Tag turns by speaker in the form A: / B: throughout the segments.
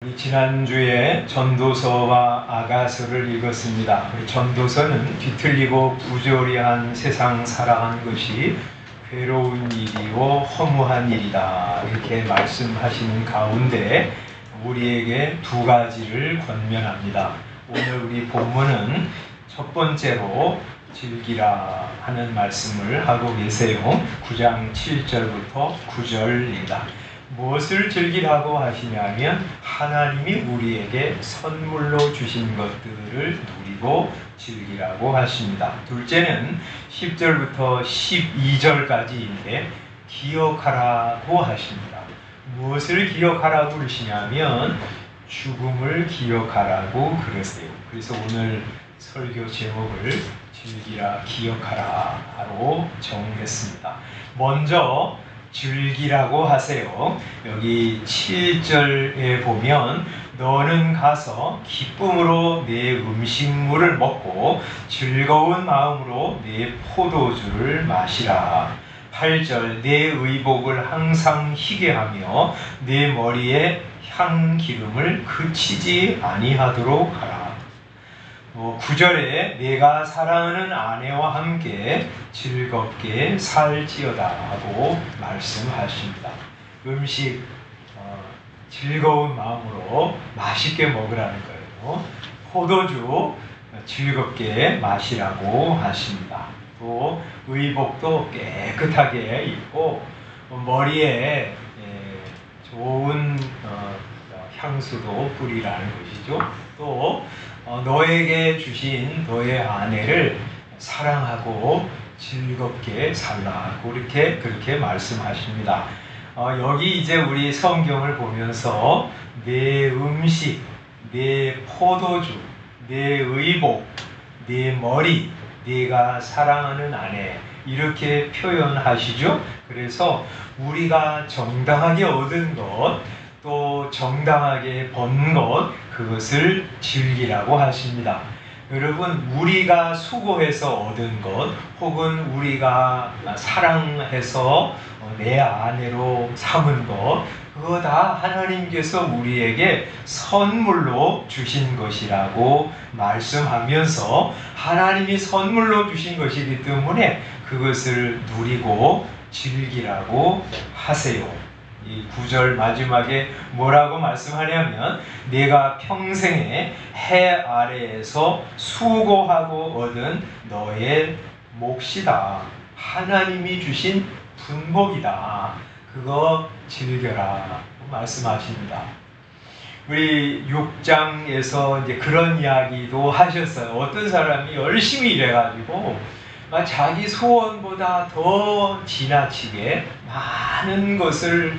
A: 우리 지난주에 전도서와 아가서를 읽었습니다. 우리 전도서는 뒤틀리고 부조리한 세상 살아가는 것이 괴로운 일이요 허무한 일이다, 이렇게 말씀하시는 가운데 우리에게 두 가지를 권면합니다. 오늘 우리 본문은 첫 번째로 즐기라 하는 말씀을 하고 계세요. 9장 7절부터 9절입니다. 무엇을 즐기라고 하시냐면 하나님이 우리에게 선물로 주신 것들을 누리고 즐기라고 하십니다. 둘째는 10절부터 12절까지인데 기억하라고 하십니다. 무엇을 기억하라고 그러시냐면 죽음을 기억하라고 그러세요. 그래서 오늘 설교 제목을 즐기라 기억하라로 정했습니다. 먼저 즐기라고 하세요. 여기 7절에 보면 너는 가서 기쁨으로 내 음식물을 먹고 즐거운 마음으로 내 포도주를 마시라. 8절 내 의복을 항상 희게 하며 내 머리에 향기름을 그치지 아니하도록 하라. 9절에 내가 사랑하는 아내와 함께 즐겁게 살지어다 하고 말씀하십니다. 음식 즐거운 마음으로 맛있게 먹으라는 거예요. 포도주 즐겁게 마시라고 하십니다. 또 의복도 깨끗하게 입고 머리에 좋은 향수도 뿌리라는 것이죠. 또 너에게 주신 너의 아내를 사랑하고 즐겁게 살라고 그렇게 말씀하십니다. 여기 이제 우리 성경을 보면서 내 음식, 내 포도주, 내 의복, 내 머리, 네가 사랑하는 아내 이렇게 표현하시죠. 그래서 우리가 정당하게 얻은 것, 또 정당하게 번 것, 그것을 즐기라고 하십니다. 여러분, 우리가 수고해서 얻은 것, 혹은 우리가 사랑해서 내 아내로 삼은 것, 그거 다 하나님께서 우리에게 선물로 주신 것이라고 말씀하면서 하나님이 선물로 주신 것이기 때문에 그것을 누리고 즐기라고 하세요. 이 9절 마지막에 뭐라고 말씀하냐면 내가 평생에 해 아래에서 수고하고 얻은 너의 몫이다. 하나님이 주신 분복이다. 그거 즐겨라 말씀하십니다. 우리 6장에서 이제 그런 이야기도 하셨어요. 어떤 사람이 열심히 일해가지고 자기 소원보다 더 지나치게 많은 것을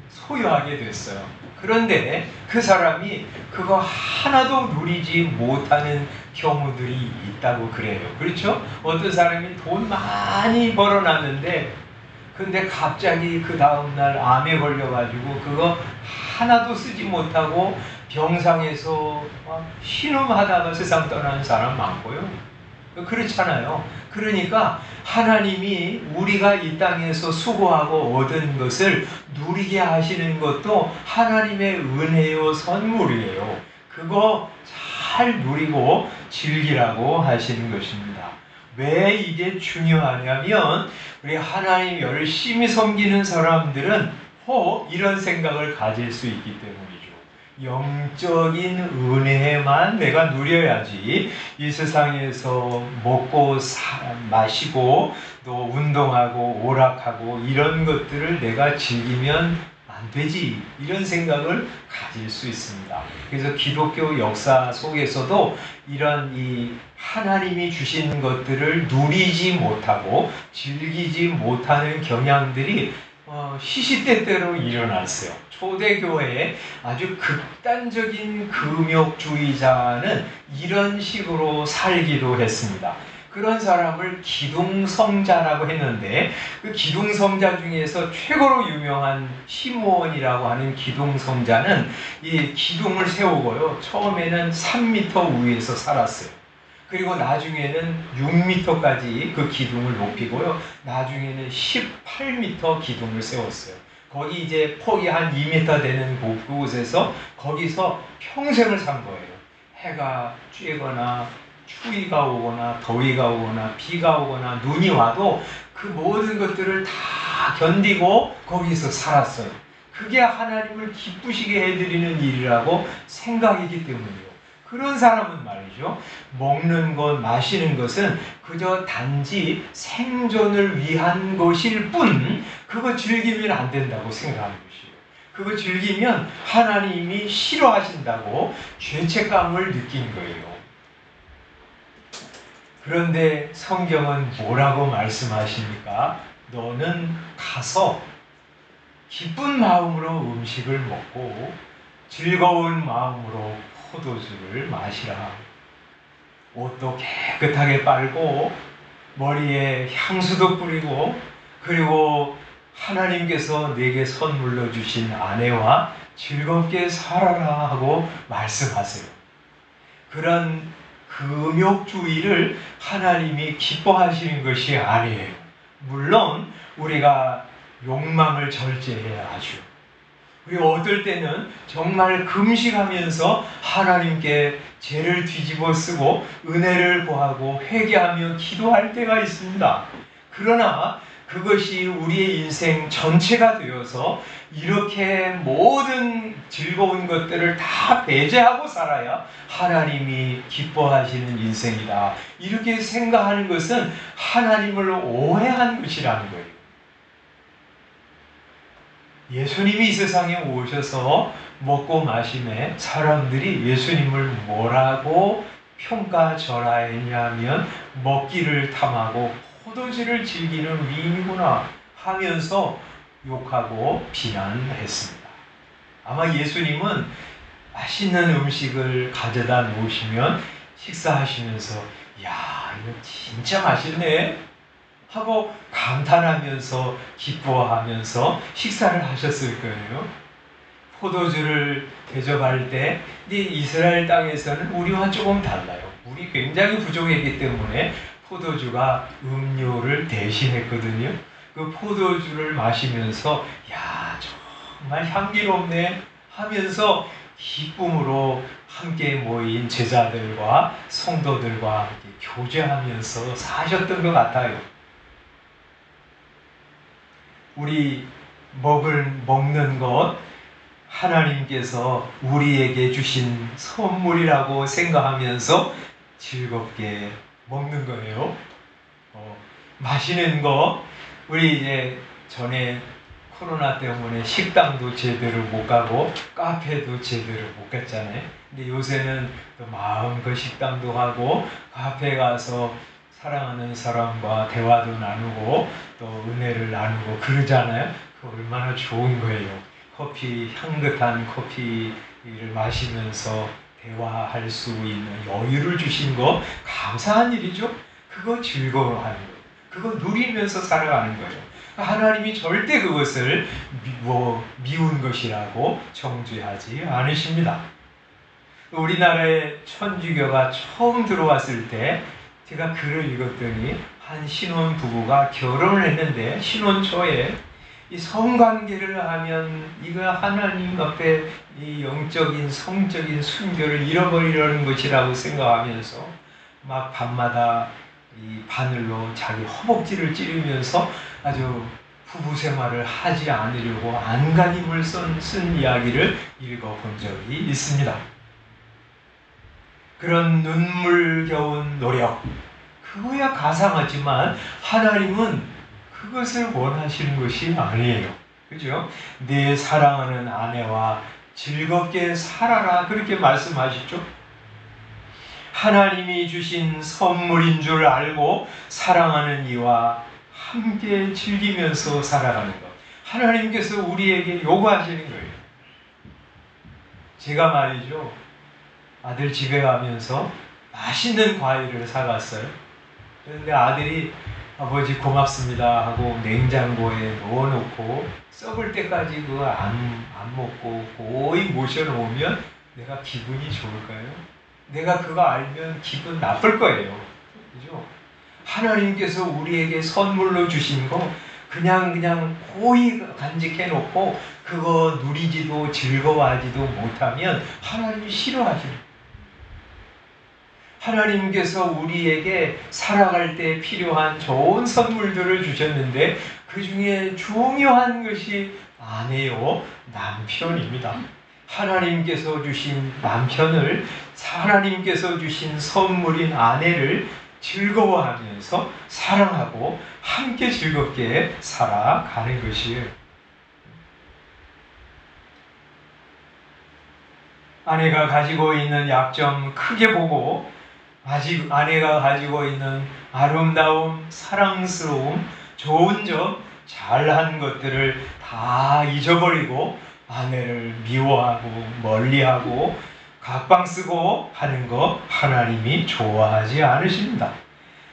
A: 소유하게 됐어요. 그런데 그 사람이 그거 하나도 누리지 못하는 경우들이 있다고 그래요. 그렇죠? 어떤 사람이 돈 많이 벌어놨는데 근데 갑자기 그 다음날 암에 걸려가지고 그거 하나도 쓰지 못하고 병상에서 신음하다가 세상 떠나는 사람 많고요. 그렇잖아요. 그러니까 하나님이 우리가 이 땅에서 수고하고 얻은 것을 누리게 하시는 것도 하나님의 은혜요 선물이에요. 그거 잘 누리고 즐기라고 하시는 것입니다. 왜 이게 중요하냐면 우리 하나님 열심히 섬기는 사람들은 이런 생각을 가질 수 있기 때문이죠. 영적인 은혜만 내가 누려야지 이 세상에서 먹고 마시고 또 운동하고 오락하고 이런 것들을 내가 즐기면 안 되지, 이런 생각을 가질 수 있습니다. 그래서 기독교 역사 속에서도 이런 이 하나님이 주신 것들을 누리지 못하고 즐기지 못하는 경향들이 시시때때로 일어났어요. 초대교회에 아주 극단적인 금욕주의자는 이런 식으로 살기도 했습니다. 그런 사람을 기둥성자라고 했는데 그 기둥성자 중에서 최고로 유명한 시므온이라고 하는 기둥성자는 이 기둥을 세우고요. 처음에는 3m 위에서 살았어요. 그리고 나중에는 6m까지 그 기둥을 높이고요. 나중에는 18m 기둥을 세웠어요. 거기 이제 폭이 한 2m 되는 그곳에서 거기서 평생을 산 거예요. 해가 쬐거나 추위가 오거나 더위가 오거나 비가 오거나 눈이 와도 그 모든 것들을 다 견디고 거기서 살았어요. 그게 하나님을 기쁘시게 해드리는 일이라고 생각이기 때문이에요. 그런 사람은 말이죠, 먹는 것, 마시는 것은 그저 단지 생존을 위한 것일 뿐 그거 즐기면 안 된다고 생각하는 것이에요. 그거 즐기면 하나님이 싫어하신다고 죄책감을 느낀 거예요. 그런데 성경은 뭐라고 말씀하십니까? 너는 가서 기쁜 마음으로 음식을 먹고 즐거운 마음으로 포도주를 마시라. 옷도 깨끗하게 빨고 머리에 향수도 뿌리고 그리고 하나님께서 내게 선물로 주신 아내와 즐겁게 살아라 하고 말씀하세요. 그런 금욕주의를 하나님이 기뻐하시는 것이 아니에요. 물론 우리가 욕망을 절제해야죠. 그리고 어떨 때는 정말 금식하면서 하나님께 죄를 뒤집어 쓰고 은혜를 구하고 회개하며 기도할 때가 있습니다. 그러나 그것이 우리의 인생 전체가 되어서 이렇게 모든 즐거운 것들을 다 배제하고 살아야 하나님이 기뻐하시는 인생이다. 이렇게 생각하는 것은 하나님을 오해한 것이라는 거예요. 예수님이 이 세상에 오셔서 먹고 마심에 사람들이 예수님을 뭐라고 평가절하했냐면 먹기를 탐하고 포도주를 즐기는 위인이구나 하면서 욕하고 비난했습니다. 아마 예수님은 맛있는 음식을 가져다 놓으시면 식사하시면서 야, 이거 진짜 맛있네 하고 감탄하면서 기뻐하면서 식사를 하셨을 거예요. 포도주를 대접할 때 이스라엘 땅에서는 우리와 조금 달라요. 물이 굉장히 부족했기 때문에 포도주가 음료를 대신했거든요. 그 포도주를 마시면서 야, 정말 향기롭네 하면서 기쁨으로 함께 모인 제자들과 성도들과 함께 교제하면서 사셨던 것 같아요. 우리 먹는 것 하나님께서 우리에게 주신 선물이라고 생각하면서 즐겁게 먹는 거예요. 마시는 거, 우리 이제 전에 코로나 때문에 식당도 제대로 못 가고 카페도 제대로 못 갔잖아요. 근데 요새는 또 마음껏 식당도 하고 카페 가서 사랑하는 사람과 대화도 나누고 또 은혜를 나누고 그러잖아요. 그 얼마나 좋은 거예요. 커피, 향긋한 커피를 마시면서 대화할 수 있는 여유를 주신 거 감사한 일이죠. 그거 즐거워하는 거예요. 그거 누리면서 살아가는 거예요. 하나님이 절대 그것을 미운 것이라고 정죄하지 않으십니다. 우리나라에 천주교가 처음 들어왔을 때 제가 글을 읽었더니 한 신혼 부부가 결혼을 했는데 신혼 초에 이 성관계를 하면 이거 하나님 앞에 이 영적인 성적인 순결을 잃어버리려는 것이라고 생각하면서 막 밤마다 이 바늘로 자기 허벅지를 찌르면서 아주 부부 생활을 하지 않으려고 안간힘을 쓴 이야기를 읽어본 적이 있습니다. 그런 눈물겨운 노력, 그거야 가상하지만 하나님은 그것을 원하시는 것이 아니에요. 그죠? 내 사랑하는 아내와 즐겁게 살아라 그렇게 말씀하시죠. 하나님이 주신 선물인 줄 알고 사랑하는 이와 함께 즐기면서 살아가는 것. 하나님께서 우리에게 요구하시는 거예요. 제가 말이죠. 아들 집에 가면서 맛있는 과일을 사갔어요. 그런데 아들이 아버지 고맙습니다 하고 냉장고에 넣어놓고 썩을 때까지 그거 안 먹고 거의 모셔놓으면 내가 기분이 좋을까요? 내가 그거 알면 기분 나쁠 거예요. 그죠? 하나님께서 우리에게 선물로 주신 거 그냥 고이 간직해 놓고 그거 누리지도 즐거워하지도 못하면 하나님이 싫어하십니다. 하나님께서 우리에게 살아갈 때 필요한 좋은 선물들을 주셨는데 그 중에 중요한 것이 아내요, 남편입니다. 하나님께서 주신 남편을, 하나님께서 주신 선물인 아내를 즐거워하면서 사랑하고 함께 즐겁게 살아가는 것이에요. 아내가 가지고 있는 약점 크게 보고 아직 아내가 가지고 있는 아름다움, 사랑스러움, 좋은 점, 잘한 것들을 다 잊어버리고 아내를 미워하고 멀리하고 각방 쓰고 하는 거 하나님이 좋아하지 않으십니다.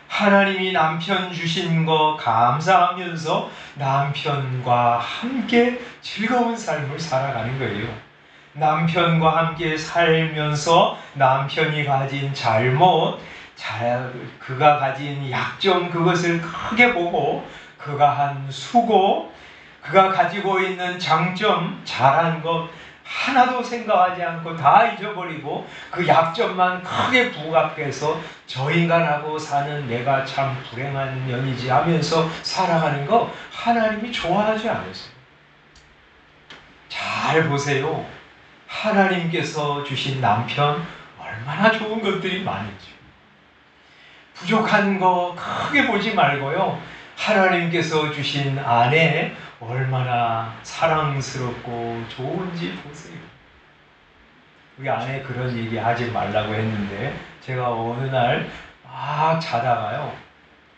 A: 하나님이 남편 주신 거 감사하면서 남편과 함께 즐거운 삶을 살아가는 거예요. 남편과 함께 살면서 남편이 가진 잘못, 그가 가진 약점, 그것을 크게 보고 그가 한 수고, 그가 가지고 있는 장점, 잘한 것 하나도 생각하지 않고 다 잊어버리고 그 약점만 크게 부각해서 저 인간하고 사는 내가 참 불행한 년이지 하면서 살아가는 거 하나님이 좋아하지 않으세요. 잘 보세요. 하나님께서 주신 남편 얼마나 좋은 것들이 많은지. 부족한 거 크게 보지 말고요. 하나님께서 주신 아내 얼마나 사랑스럽고 좋은지 보세요. 우리 아내 그런 얘기 하지 말라고 했는데 제가 어느 날 막 자다가요.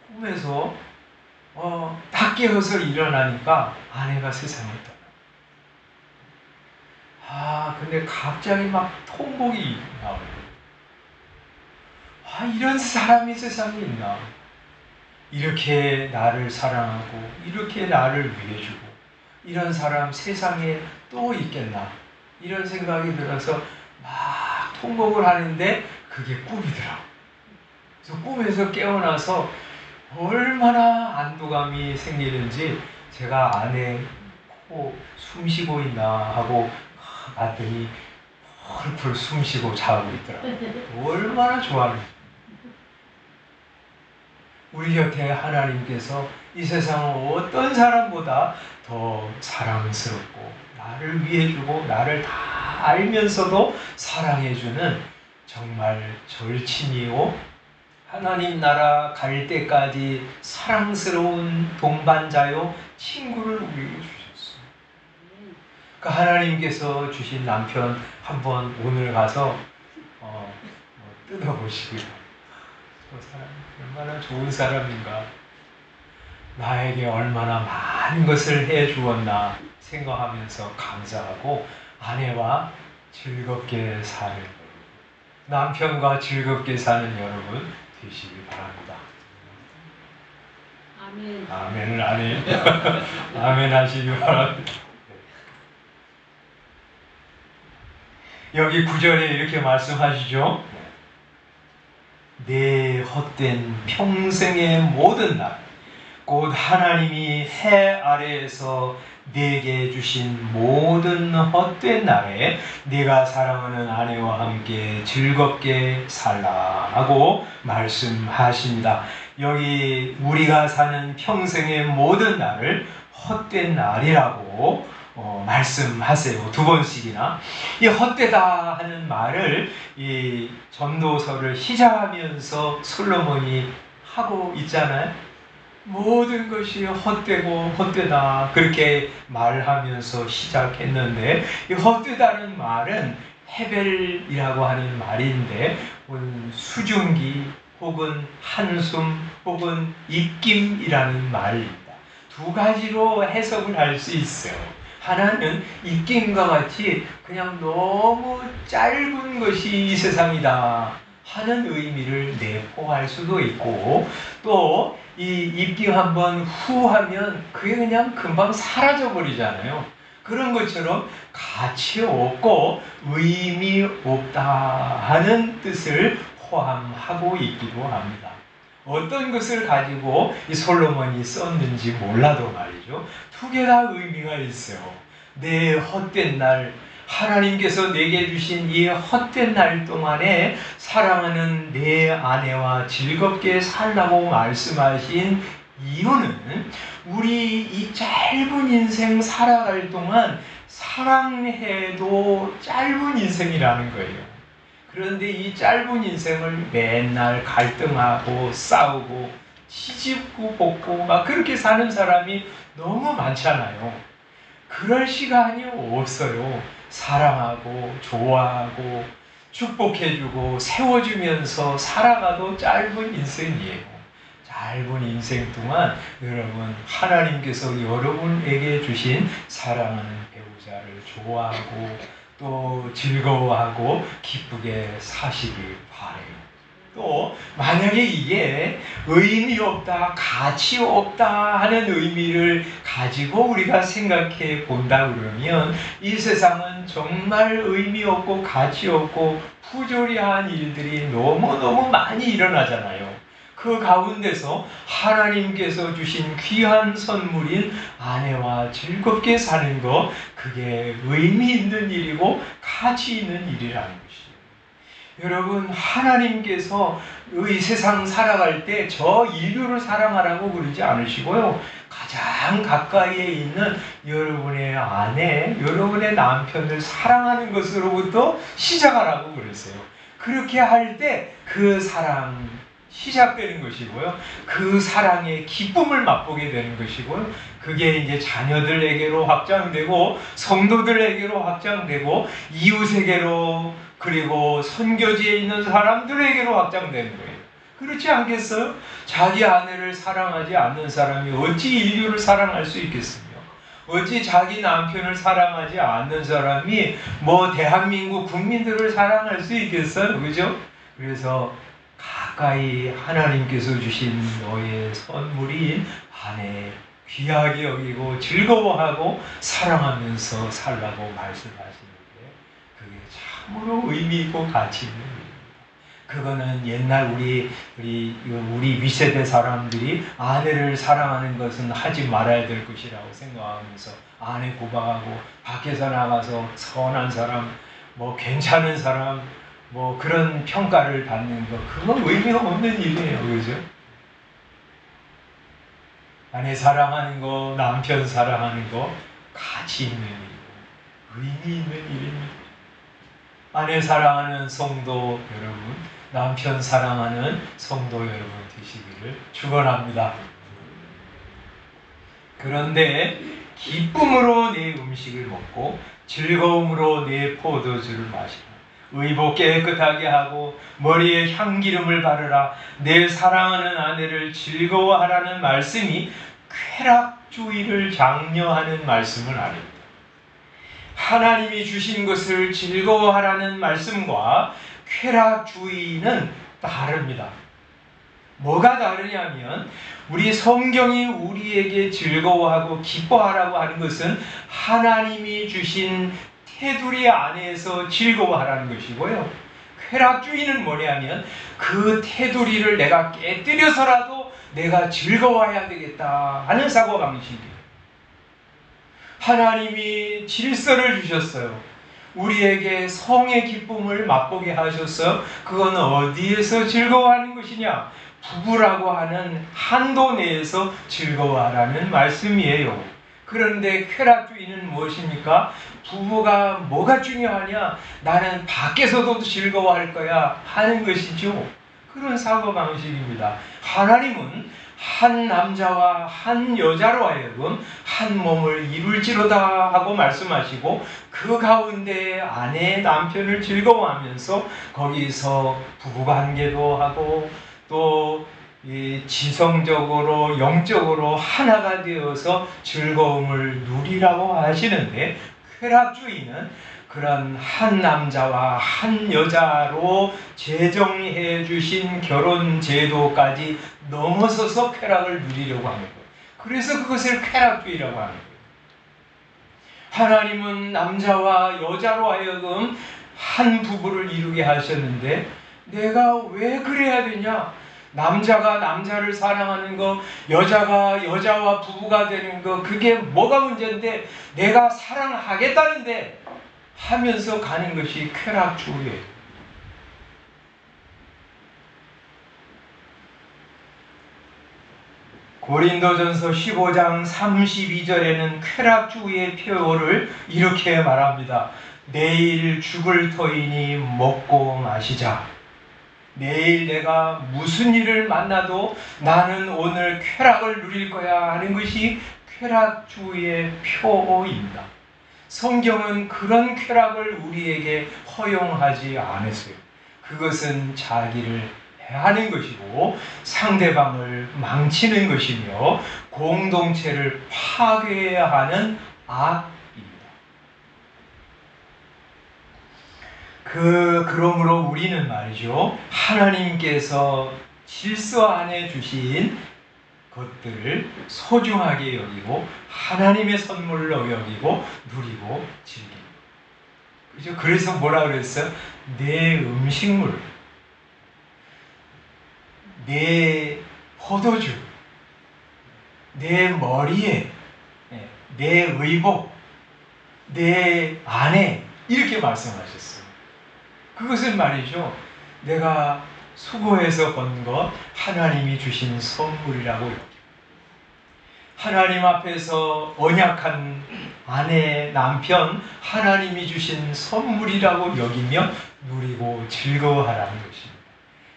A: 꿈에서 딱 깨어서 일어나니까 아내가 세상을 떠나. 근데 갑자기 막 통곡이 나오는 거예요. 이런 사람이 세상에 있나. 이렇게 나를 사랑하고 이렇게 나를 위해주고 이런 사람 세상에 또 있겠나. 이런 생각이 들어서 막 통곡을 하는데 그게 꿈이더라고요. 그래서 꿈에서 깨어나서 얼마나 안도감이 생기는지 제가 안에 숨 쉬고 있나 하고 봤더니 펄펄 숨 쉬고 자고 있더라고요. 얼마나 좋아하는지. 우리 곁에 하나님께서 이 세상은 어떤 사람보다 더 사랑스럽고 나를 위해주고 나를 다 알면서도 사랑해주는 정말 절친이요 하나님 나라 갈 때까지 사랑스러운 동반자요 친구를 우리에게 주셨어요. 그 하나님께서 주신 남편 한번 오늘 가서 뜯어보시고요. 저 사람 얼마나 좋은 사람인가, 나에게 얼마나 많은 것을 해주었나 생각하면서 감사하고 아내와 즐겁게 사는 남편과 즐겁게 사는 여러분 되시기 바랍니다.
B: 아멘.
A: 아멘을 안 해. 아멘 하시기 바랍니다. 여기 9절에 이렇게 말씀하시죠. 내 헛된 평생의 모든 날, 곧 하나님이 해 아래에서 내게 주신 모든 헛된 날에 네가 사랑하는 아내와 함께 즐겁게 살라 하고 말씀하십니다. 여기 우리가 사는 평생의 모든 날을 헛된 날이라고 말씀하세요. 두 번씩이나. 이 헛되다 하는 말을 이 전도서를 시작하면서 솔로몬이 하고 있잖아요. 모든 것이 헛되고 헛되다 그렇게 말하면서 시작했는데 이 헛되다는 말은 헤벨이라고 하는 말인데 수증기 혹은 한숨 혹은 입김이라는 말입니다. 두 가지로 해석을 할 수 있어요. 하나는 입김과 같이 그냥 너무 짧은 것이 이 세상이다 하는 의미를 내포할 수도 있고 또 이 입김 한번 후 하면 그게 그냥 금방 사라져 버리잖아요. 그런 것처럼 가치 없고 의미 없다 하는 뜻을 포함하고 있기도 합니다. 어떤 것을 가지고 이 솔로몬이 썼는지 몰라도 말이죠. 두 개 다 의미가 있어요. 내 헛된 날, 하나님께서 내게 주신 이 헛된 날 동안에 사랑하는 내 아내와 즐겁게 살라고 말씀하신 이유는 우리 이 짧은 인생 살아갈 동안 사랑해도 짧은 인생이라는 거예요. 그런데 이 짧은 인생을 맨날 갈등하고 싸우고 치집고 볶고 막 그렇게 사는 사람이 너무 많잖아요. 그럴 시간이 없어요. 사랑하고 좋아하고 축복해주고 세워주면서 살아가도 짧은 인생이에요. 짧은 인생 동안 여러분 하나님께서 여러분에게 주신 사랑하는 배우자를 좋아하고 또 즐거워하고 기쁘게 사시길 바라요. 또 만약에 이게 의미 없다, 가치 없다 하는 의미를 가지고 우리가 생각해 본다 그러면 이 세상은 정말 의미 없고 가치 없고 부조리한 일들이 너무너무 많이 일어나잖아요. 그 가운데서 하나님께서 주신 귀한 선물인 아내와 즐겁게 사는 것, 그게 의미 있는 일이고 가치 있는 일이라는 것이에요. 여러분, 하나님께서 이 세상 살아갈 때 저 인류를 사랑하라고 그러지 않으시고요. 가장 가까이에 있는 여러분의 아내, 여러분의 남편을 사랑하는 것으로부터 시작하라고 그랬어요. 그렇게 할 때 그 사랑 시작되는 것이고요. 그 사랑의 기쁨을 맛보게 되는 것이고요. 그게 이제 자녀들에게로 확장되고 성도들에게로 확장되고 이웃에게로 그리고 선교지에 있는 사람들에게로 확장되는 거예요. 그렇지 않겠어요? 자기 아내를 사랑하지 않는 사람이 어찌 인류를 사랑할 수 있겠으며 어찌 자기 남편을 사랑하지 않는 사람이 뭐 대한민국 국민들을 사랑할 수 있겠어요? 그죠? 그래서 가까이 하나님께서 주신 너의 선물인 아내 귀하게 여기고 즐거워하고 사랑하면서 살라고 말씀하시는데 그게 참으로 의미 있고 가치 있는 일입니다. 그거는 옛날 우리 윗세대 사람들이 아내를 사랑하는 것은 하지 말아야 될 것이라고 생각하면서 아내 구박하고 밖에서 나가서 선한 사람, 뭐 괜찮은 사람, 뭐 그런 평가를 받는 거, 그건 의미가 없는 일이에요. 그죠? 아내 사랑하는 거, 남편 사랑하는 거 가치 있는 일이고 의미 있는 일입니다. 아내 사랑하는 성도 여러분, 남편 사랑하는 성도 여러분 되시기를 축원합니다. 그런데 기쁨으로 내 음식을 먹고 즐거움으로 내 포도주를 마시라. 의복 깨끗하게 하고 머리에 향기름을 바르라. 내 사랑하는 아내를 즐거워하라는 말씀이 쾌락주의를 장려하는 말씀은 아닙니다. 하나님이 주신 것을 즐거워하라는 말씀과 쾌락주의는 다릅니다. 뭐가 다르냐면 우리 성경이 우리에게 즐거워하고 기뻐하라고 하는 것은 하나님이 주신 테두리 안에서 즐거워하라는 것이고요. 쾌락주의는 뭐냐면 그 테두리를 내가 깨뜨려서라도 내가 즐거워해야 되겠다 하는 사고방식이에요. 하나님이 질서를 주셨어요. 우리에게 성의 기쁨을 맛보게 하셨어요. 그건 어디에서 즐거워하는 것이냐? 부부라고 하는 한도 내에서 즐거워하라는 말씀이에요. 그런데 쾌락주의는 무엇입니까? 부부가 뭐가 중요하냐? 나는 밖에서도 즐거워할 거야 하는 것이죠. 그런 사고방식입니다. 하나님은 한 남자와 한 여자로 하여금 한 몸을 이룰지로다 하고 말씀하시고 그 가운데 아내, 남편을 즐거워하면서 거기서 부부관계도 하고 또 지성적으로 영적으로 하나가 되어서 즐거움을 누리라고 하시는데 쾌락주의는 그런 한 남자와 한 여자로 제정해 주신 결혼 제도까지 넘어서서 쾌락을 누리려고 하는 거예요. 그래서 그것을 쾌락주의라고 하는 거예요. 하나님은 남자와 여자로 하여금 한 부부를 이루게 하셨는데 내가 왜 그래야 되냐? 남자가 남자를 사랑하는 거, 여자가 여자와 부부가 되는 거, 그게 뭐가 문제인데 내가 사랑하겠다는데 하면서 가는 것이 쾌락주의예요. 고린도전서 15장 32절에는 쾌락주의의 표어를 이렇게 말합니다. 내일 죽을 터이니 먹고 마시자. 내일 내가 무슨 일을 만나도 나는 오늘 쾌락을 누릴 거야 하는 것이 쾌락주의의 표어입니다. 성경은 그런 쾌락을 우리에게 허용하지 않았어요. 그것은 자기를 해하는 것이고 상대방을 망치는 것이며 공동체를 파괴해야 하는 악입니다. 그러므로 우리는 말이죠, 하나님께서 질서 안에 주신 것들을 소중하게 여기고 하나님의 선물로 여기고 누리고 즐깁니다. 그죠? 그래서 뭐라 그랬어요? 내 음식물, 내 포도주, 내 머리에, 내 의복, 내 아내, 이렇게 말씀하셨어요. 그것은 말이죠, 내가 수고해서 번 것 하나님이 주신 선물이라고 여기고, 하나님 앞에서 언약한 아내, 남편, 하나님이 주신 선물이라고 여기며 누리고 즐거워하라는 것입니다.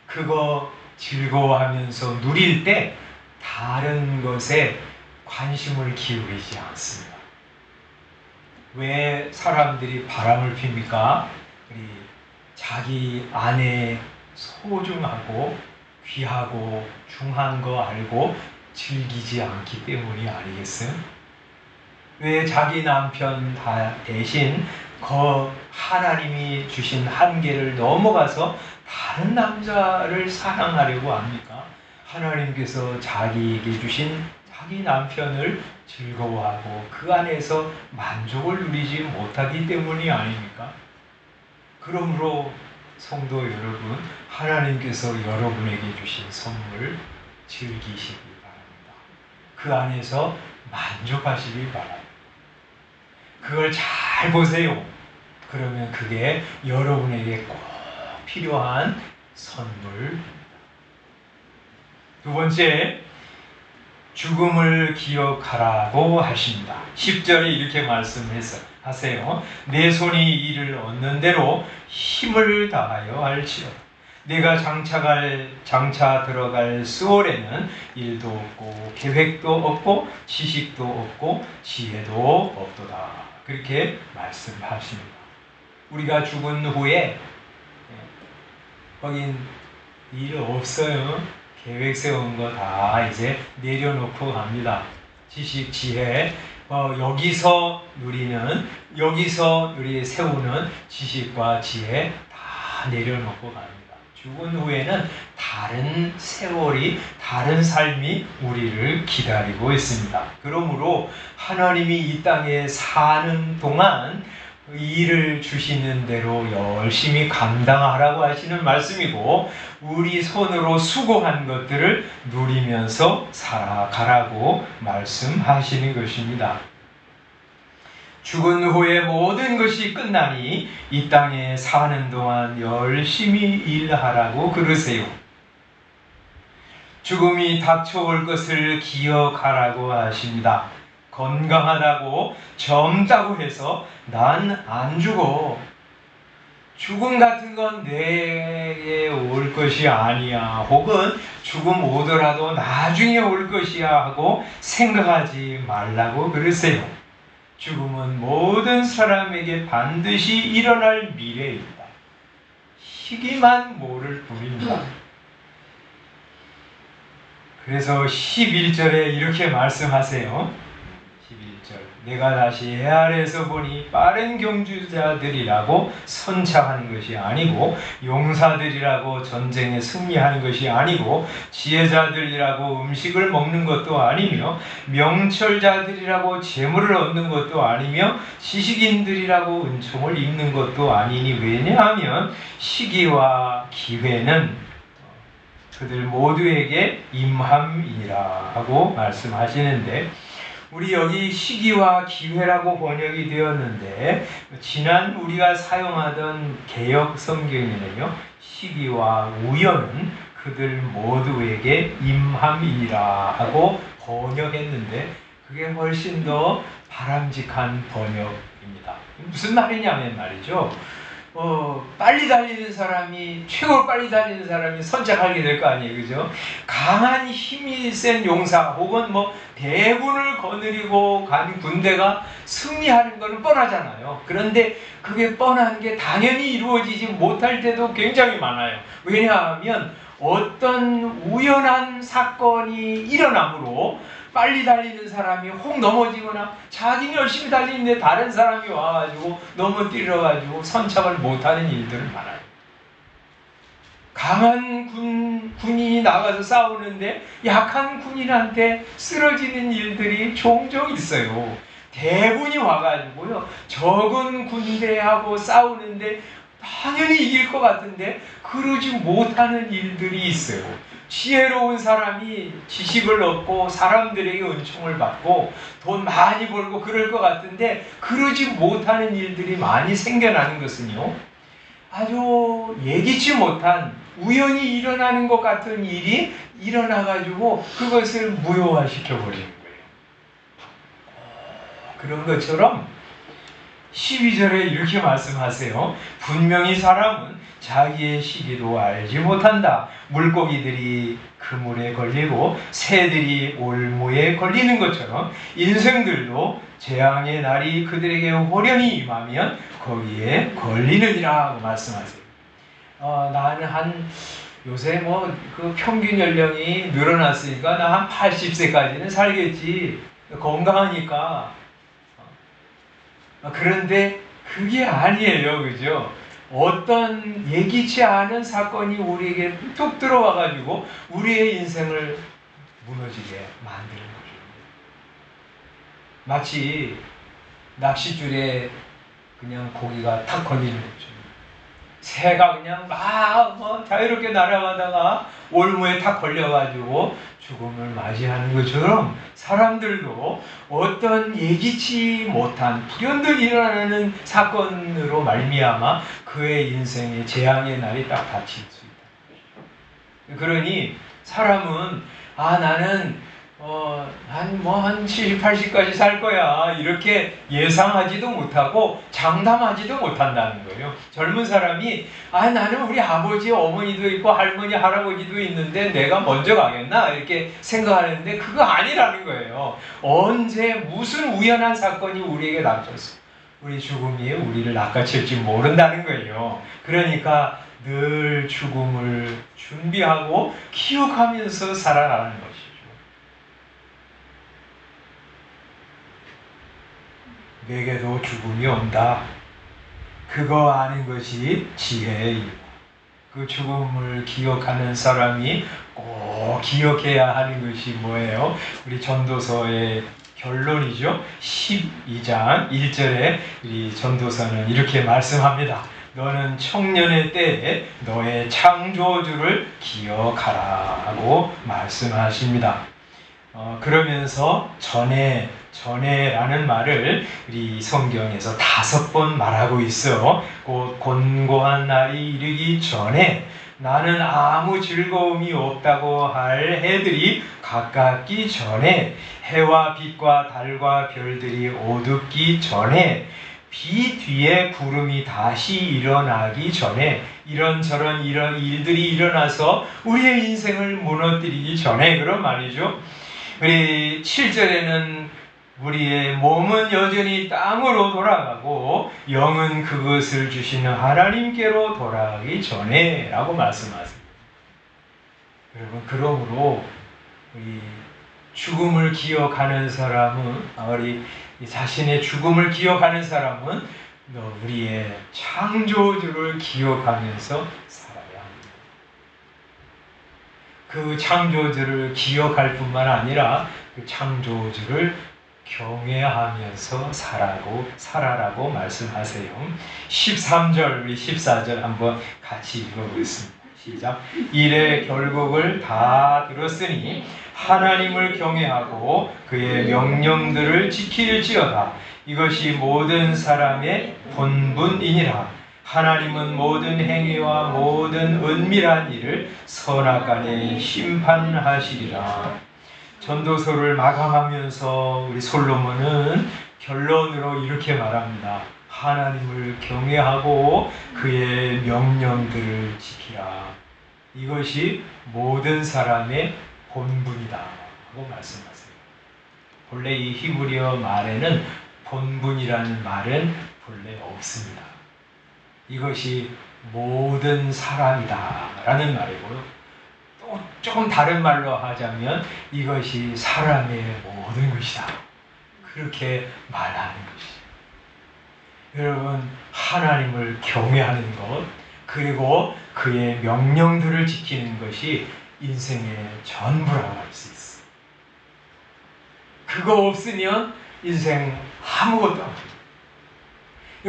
A: 그거 즐거워하면서 누릴 때 다른 것에 관심을 기울이지 않습니다. 왜 사람들이 바람을 핍니까? 자기 아내 소중하고 귀하고 중한 거 알고 즐기지 않기 때문이 아니겠어요? 왜 자기 남편 대신 하나님이 주신 한계를 넘어가서 다른 남자를 사랑하려고 합니까? 하나님께서 자기에게 주신 자기 남편을 즐거워하고 그 안에서 만족을 누리지 못하기 때문이 아닙니까? 그러므로 성도 여러분, 하나님께서 여러분에게 주신 선물 즐기시기 바랍니다. 그 안에서 만족하시기 바랍니다. 그걸 잘 보세요. 그러면 그게 여러분에게 꼭 필요한 선물입니다. 두 번째, 죽음을 기억하라고 하십니다. 10절에 이렇게 말씀하세요. 내 손이 이를 얻는 대로 힘을 다하여 할지어다. 내가 장차 들어갈 수월에는 일도 없고 계획도 없고 지식도 없고 지혜도 없도다. 그렇게 말씀하십니다. 우리가 죽은 후에 거긴 일 없어요. 계획 세운 거 다 이제 내려놓고 갑니다. 지식, 지혜, 여기서 세우는 지식과 지혜 다 내려놓고 갑니다. 죽은 후에는 다른 세월이, 다른 삶이 우리를 기다리고 있습니다. 그러므로 하나님이 이 땅에 사는 동안 일을 주시는 대로 열심히 감당하라고 하시는 말씀이고, 우리 손으로 수고한 것들을 누리면서 살아가라고 말씀하시는 것입니다. 죽은 후에 모든 것이 끝나니 이 땅에 사는 동안 열심히 일하라고 그러세요. 죽음이 닥쳐올 것을 기억하라고 하십니다. 건강하다고 젊다고 해서 난 안 죽어. 죽음 같은 건 내게 올 것이 아니야. 혹은 죽음 오더라도 나중에 올 것이야 하고 생각하지 말라고 그러세요. 죽음은 모든 사람에게 반드시 일어날 미래입니다. 시기만 모를 뿐입니다. 그래서 11절에 이렇게 말씀하세요. 11절, 내가 다시 해 아래에서 보니 빠른 경주자들이라고 선창하는 것이 아니고, 용사들이라고 전쟁에 승리하는 것이 아니고, 지혜자들이라고 음식을 먹는 것도 아니며, 명철자들이라고 재물을 얻는 것도 아니며, 지식인들이라고 은총을 입는 것도 아니니, 왜냐하면 시기와 기회는 그들 모두에게 임함이라 하고 말씀하시는데, 우리 여기 시기와 기회라고 번역이 되었는데, 지난 우리가 사용하던 개역 성경에는요, 시기와 우연은 그들 모두에게 임함이라 하고 번역했는데, 그게 훨씬 더 바람직한 번역입니다. 무슨 말이냐면 말이죠, 빨리 달리는 사람이, 최고 빨리 달리는 사람이 선착하게 될 거 아니에요, 그죠? 강한 힘이 센 용사 혹은 대군을 거느리고 간 군대가 승리하는 것은 뻔하잖아요. 그런데 그게 뻔한 게 당연히 이루어지지 못할 때도 굉장히 많아요. 왜냐하면 어떤 우연한 사건이 일어나므로 빨리 달리는 사람이 혹 넘어지거나, 자기는 열심히 달리는데 다른 사람이 와가지고 넘어뜨려가지고 선착을 못하는 일들은 많아요. 강한 군인이 나가서 싸우는데 약한 군인한테 쓰러지는 일들이 종종 있어요. 대군이 와가지고요, 적은 군대하고 싸우는데 당연히 이길 것 같은데 그러지 못하는 일들이 있어요. 지혜로운 사람이 지식을 얻고 사람들에게 은총을 받고 돈 많이 벌고 그럴 것 같은데 그러지 못하는 일들이 많이 생겨나는 것은요, 아주 예기치 못한 우연히 일어나는 것 같은 일이 일어나가지고 그것을 무효화시켜버리는 거예요. 그런 것처럼 12절에 이렇게 말씀하세요. 분명히 사람은 자기의 시기도 알지 못한다. 물고기들이 그물에 걸리고 새들이 올무에 걸리는 것처럼 인생들도 재앙의 날이 그들에게 호련히 임하면 거기에 걸리느니라 하고 말씀하세요. 나는 요새 그 평균 연령이 늘어났으니까 나 한 80세까지는 살겠지. 건강하니까. 그런데 그게 아니에요, 그죠? 어떤 예기치 않은 사건이 우리에게 툭 들어와가지고 우리의 인생을 무너지게 만드는 거죠. 마치 낚싯줄에 그냥 고기가 탁 걸리는 거죠. 새가 그냥 막 자유롭게 날아가다가 올무에 탁 걸려가지고 죽음을 맞이하는 것처럼 사람들도 어떤 예기치 못한 불현듯 일어나는 사건으로 말미암아 그의 인생의 재앙의 날이 딱 닥칠 수 있다. 그러니 사람은 나는 한 70, 80까지 살 거야, 이렇게 예상하지도 못하고 장담하지도 못한다는 거예요. 젊은 사람이 나는 우리 아버지, 어머니도 있고 할머니, 할아버지도 있는데 내가 먼저 가겠나, 이렇게 생각하는데 그거 아니라는 거예요. 언제 무슨 우연한 사건이 우리에게 닥쳤어, 우리 죽음이 우리를 낚아챌지 모른다는 거예요. 그러니까 늘 죽음을 준비하고 기억하면서 살아가는 것이죠. 내게도 죽음이 온다. 그거 아는 것이 지혜이고, 그 죽음을 기억하는 사람이 꼭 기억해야 하는 것이 뭐예요? 우리 전도서의 결론이죠. 12장 1절에 우리 전도서는 이렇게 말씀합니다. 너는 청년의 때에 너의 창조주를 기억하라 하고 말씀하십니다. 그러면서 전에라는 말을 우리 성경에서 5번 말하고 있어. 곧 곤고한 날이 이르기 전에, 나는 아무 즐거움이 없다고 할 해들이 가깝기 전에, 해와 빛과 달과 별들이 어둡기 전에, 비 뒤에 구름이 다시 일어나기 전에, 이런저런 이런 일들이 일어나서 우리의 인생을 무너뜨리기 전에, 그런 말이죠. 우리 7절에는 우리의 몸은 여전히 땅으로 돌아가고 영은 그것을 주시는 하나님께로 돌아가기 전에 라고 말씀하세요. 여러분, 그러므로 우리 죽음을 기억하는 사람은, 우리 자신의 죽음을 기억하는 사람은 우리의 창조주를 기억하면서 살아야 합니다. 그 창조주를 기억할 뿐만 아니라 그 창조주를 경외하면서 살아라고 말씀하세요. 13절, 우리 14절 한번 같이 읽어보겠습니다. 시작. 일의 결국을 다 들었으니 하나님을 경외하고 그의 명령들을 지킬지어다. 이것이 모든 사람의 본분이니라. 하나님은 모든 행위와 모든 은밀한 일을 선악간에 심판하시리라. 전도서를 마감하면서 우리 솔로몬은 결론으로 이렇게 말합니다. 하나님을 경외하고 그의 명령들을 지키라. 이것이 모든 사람의 본분이다 하고 말씀하세요. 본래 이 히브리어 말에는 본분이라는 말은 본래 없습니다. 이것이 모든 사람이다 라는 말이고요. 또 조금 다른 말로 하자면 이것이 사람의 모든 것이다. 그렇게 말하는 것이죠. 여러분, 하나님을 경외하는 것, 그리고 그의 명령들을 지키는 것이 인생의 전부라고 할 수 있어요. 그거 없으면 인생 아무것도 없어요.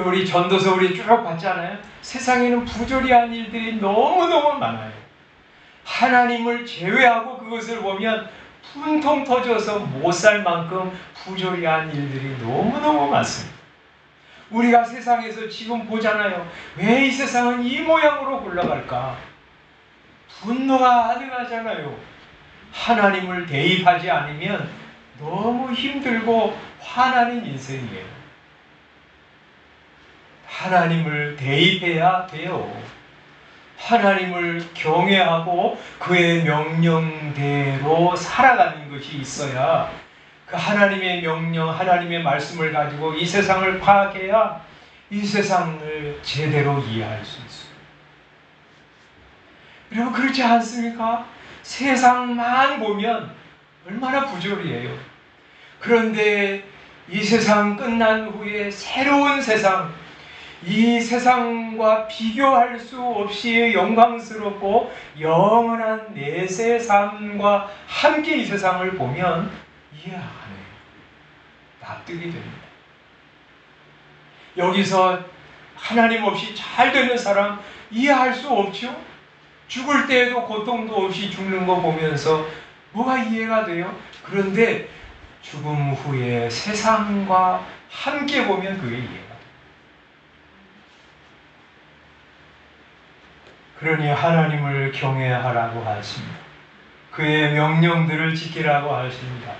A: 우리 전도서 우리 쭉 봤잖아요. 세상에는 부조리한 일들이 너무너무 많아요. 하나님을 제외하고 그것을 보면 분통 터져서 못 살 만큼 부조리한 일들이 너무너무 많습니다. 우리가 세상에서 지금 보잖아요. 왜 이 세상은 이 모양으로 굴러갈까? 분노가 아득하잖아요. 하나님을 대입하지 않으면 너무 힘들고 화나는 인생이에요. 하나님을 대입해야 돼요. 하나님을 경외하고 그의 명령대로 살아가는 것이 있어야 그 하나님의 명령, 하나님의 말씀을 가지고 이 세상을 파악해야 이 세상을 제대로 이해할 수 있어요. 여러분, 그렇지 않습니까? 세상만 보면 얼마나 부조리해요. 그런데 이 세상 끝난 후에 새로운 세상, 이 세상과 비교할 수 없이 영광스럽고 영원한 내세 삶과 함께 이 세상을 보면 이해가 안 해요. 납득이 됩니다. 여기서 하나님 없이 잘 되는 사람 이해할 수 없죠? 죽을 때에도 고통도 없이 죽는 거 보면서 뭐가 이해가 돼요? 그런데 죽음 후에 세상과 함께 보면 그게 이해가 돼요. 그러니 하나님을 경외하라고 하십니다. 그의 명령들을 지키라고 하십니다.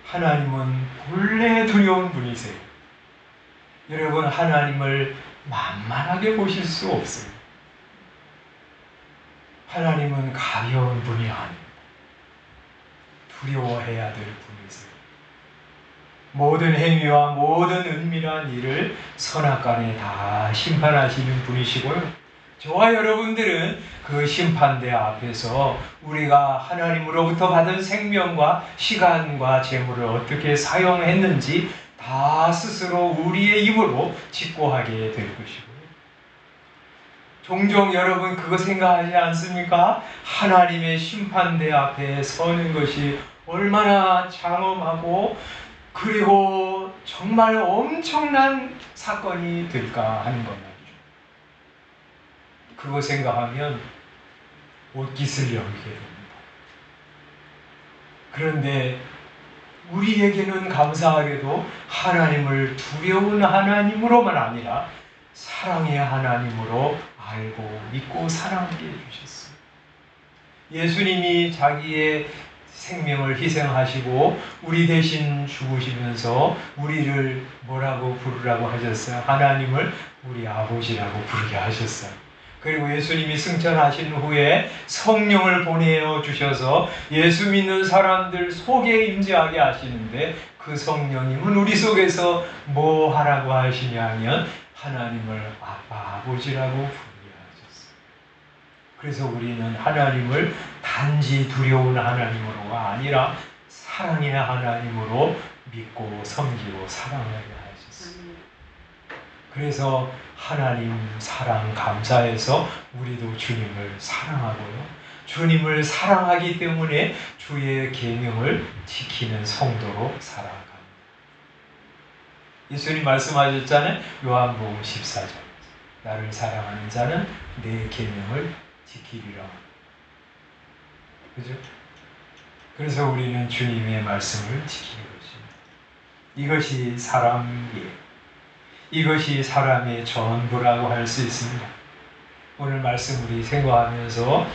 A: 하나님은 본래 두려운 분이세요. 여러분, 하나님을 만만하게 보실 수 없어요. 하나님은 가벼운 분이 아닙니다. 두려워해야 될 분이세요. 모든 행위와 모든 은밀한 일을 선악간에 다 심판하시는 분이시고요. 저와 여러분들은 그 심판대 앞에서 우리가 하나님으로부터 받은 생명과 시간과 재물을 어떻게 사용했는지 다 스스로 우리의 입으로 직고하게 될 것이고요. 종종 여러분 그거 생각하지 않습니까? 하나님의 심판대 앞에 서는 것이 얼마나 장엄하고 그리고 정말 엄청난 사건이 될까 하는 겁니다. 그거 생각하면 옷깃을 여기게 됩니다. 그런데 우리에게는 감사하게도 하나님을 두려운 하나님으로만 아니라 사랑의 하나님으로 알고 믿고 사랑하게 해주셨어요. 예수님이 자기의 생명을 희생하시고 우리 대신 죽으시면서 우리를 뭐라고 부르라고 하셨어요? 하나님을 우리 아버지라고 부르게 하셨어요. 그리고 예수님이 승천하신 후에 성령을 보내어 주셔서 예수 믿는 사람들 속에 임재하게 하시는데 그 성령님은 우리 속에서 뭐 하라고 하시냐면 하나님을 아빠, 아버지라고 부르게 하셨어요. 그래서 우리는 하나님을 단지 두려운 하나님으로가 아니라 사랑의 하나님으로 믿고 섬기고 사랑하게 하셨어요. 그래서 하나님 사랑 감사해서 우리도 주님을 사랑하고요. 주님을 사랑하기 때문에 주의 계명을 지키는 성도로 살아갑니다. 예수님 말씀하셨잖아요. 요한복음 14절. 나를 사랑하는 자는 내 계명을 지키리라. 그죠? 그래서 우리는 주님의 말씀을 지키는 것입니다. 이것이 사람이에요. 이것이 사람의 전부라고 할 수 있습니다. 오늘 말씀 우리 생각하면서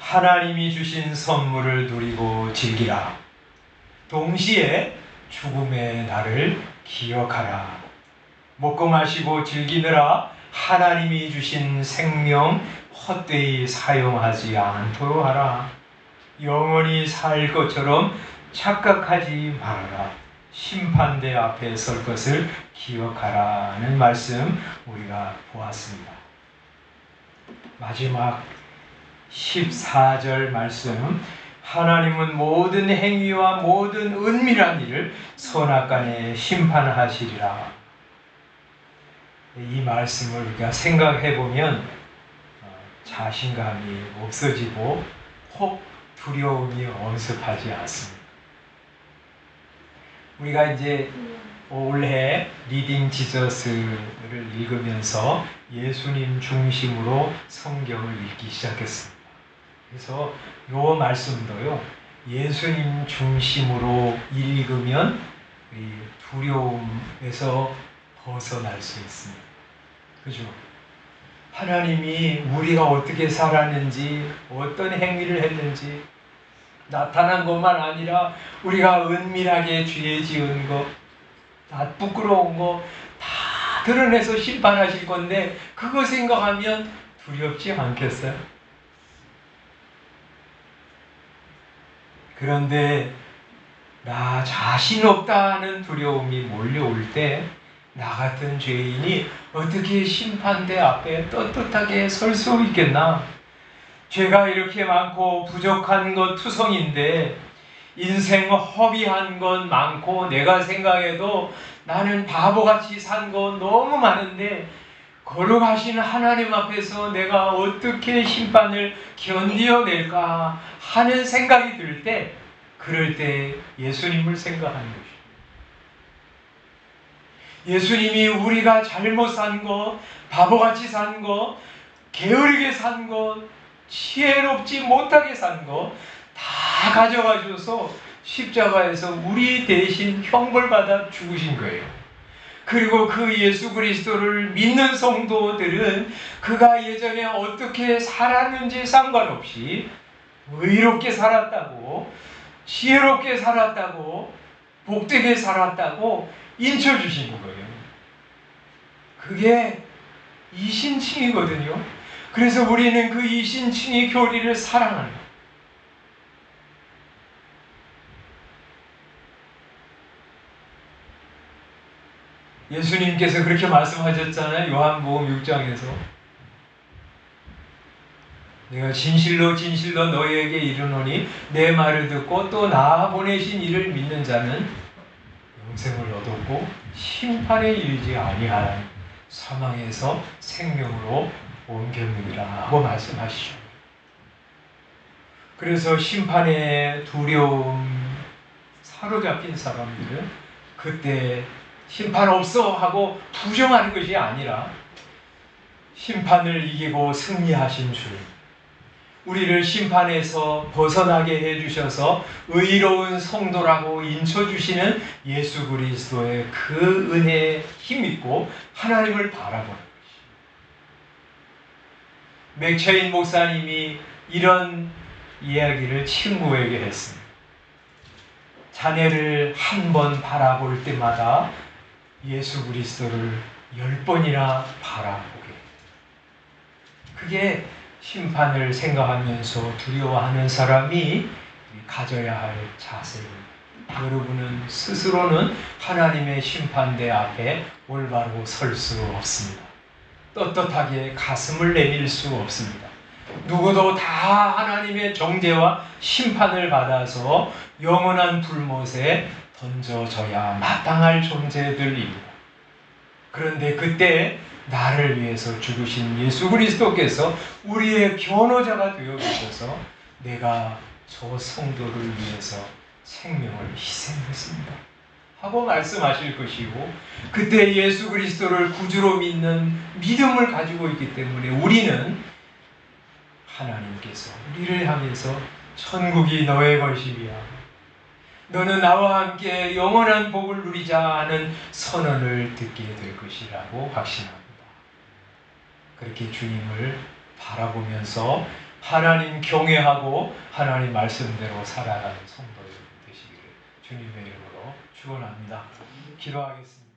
A: 하나님이 주신 선물을 누리고 즐기라. 동시에 죽음의 날을 기억하라. 먹고 마시고 즐기느라 하나님이 주신 생명 헛되이 사용하지 않도록 하라. 영원히 살 것처럼 착각하지 말아라. 심판대 앞에 설 것을 기억하라는 말씀 우리가 보았습니다. 마지막 14절 말씀, 하나님은 모든 행위와 모든 은밀한 일을 선악간에 심판하시리라. 이 말씀을 우리가 생각해 보면 자신감이 없어지고 혹 두려움이 엄습하지 않습니다. 우리가 이제 올해 리딩 지저스를 읽으면서 예수님 중심으로 성경을 읽기 시작했습니다. 그래서 이 말씀도요, 예수님 중심으로 읽으면 우리 두려움에서 벗어날 수 있습니다. 그죠? 하나님이 우리가 어떻게 살았는지, 어떤 행위를 했는지 나타난 것만 아니라 우리가 은밀하게 죄 지은 것, 다 부끄러운 거 다 드러내서 심판하실 건데 그거 생각하면 두렵지 않겠어요? 그런데 나 자신 없다는 두려움이 몰려올 때 나 같은 죄인이 어떻게 심판대 앞에 떳떳하게 설 수 있겠나? 죄가 이렇게 많고 부족한 것 투성인데 인생 허비한 건 많고 내가 생각해도 나는 바보같이 산 건 너무 많은데 거룩하신 하나님 앞에서 내가 어떻게 심판을 견디어낼까 하는 생각이 들 때, 그럴 때 예수님을 생각하는 것입니다. 예수님이 우리가 잘못 산 것, 바보같이 산 것, 게으르게 산 것, 지혜롭지 못하게 산 것 다 가져가 줘서 십자가에서 우리 대신 형벌받아 죽으신 거예요. 그리고 그 예수 그리스도를 믿는 성도들은 그가 예전에 어떻게 살았는지 상관없이 의롭게 살았다고, 지혜롭게 살았다고, 복되게 살았다고 인쳐주시는 거예요. 그게 이신칭이거든요. 그래서 우리는 그 이신칭의 교리를 사랑하는 거예요. 예수님께서 그렇게 말씀하셨잖아요. 요한복음 6장에서 내가 진실로 진실로 너희에게 이르노니 내 말을 듣고 또 나 보내신 이를 믿는 자는 영생을 얻었고 심판에 이르지 아니하나니 사망에서 생명으로 옮겼느니라 하고 말씀하시죠. 그래서 심판의 두려움 사로잡힌 사람들은 그때 심판 없어 하고 부정하는 것이 아니라 심판을 이기고 승리하신 주, 우리를 심판에서 벗어나게 해주셔서 의로운 성도라고 인쳐주시는 예수 그리스도의 그 은혜에 힘입고 하나님을 바라보는 것입니다. 맥체인 목사님이 이런 이야기를 친구에게 했습니다. 자네를 한 번 바라볼 때마다 예수 그리스도를 10번이나 바라보게. 그게 심판을 생각하면서 두려워하는 사람이 가져야 할 자세입니다. 여러분은 스스로는 하나님의 심판대 앞에 올바로 설 수 없습니다. 떳떳하게 가슴을 내밀 수 없습니다. 누구도 다 하나님의 정죄와 심판을 받아서 영원한 불못에 던져져야 마땅할 존재들입니다. 그런데 그때 나를 위해서 죽으신 예수 그리스도께서 우리의 변호자가 되어 주셔서 내가 저 성도를 위해서 생명을 희생했습니다 하고 말씀하실 것이고, 그때 예수 그리스도를 구주로 믿는 믿음을 가지고 있기 때문에 우리는 하나님께서 우리를 향해서 천국이 너의 것이야, 너는 나와 함께 영원한 복을 누리자 하는 선언을 듣게 될 것이라고 확신합니다. 그렇게 주님을 바라보면서 하나님 경외하고 하나님 말씀대로 살아가는 성도 여러분 되시기를 주님의 이름으로 축원합니다. 기도하겠습니다.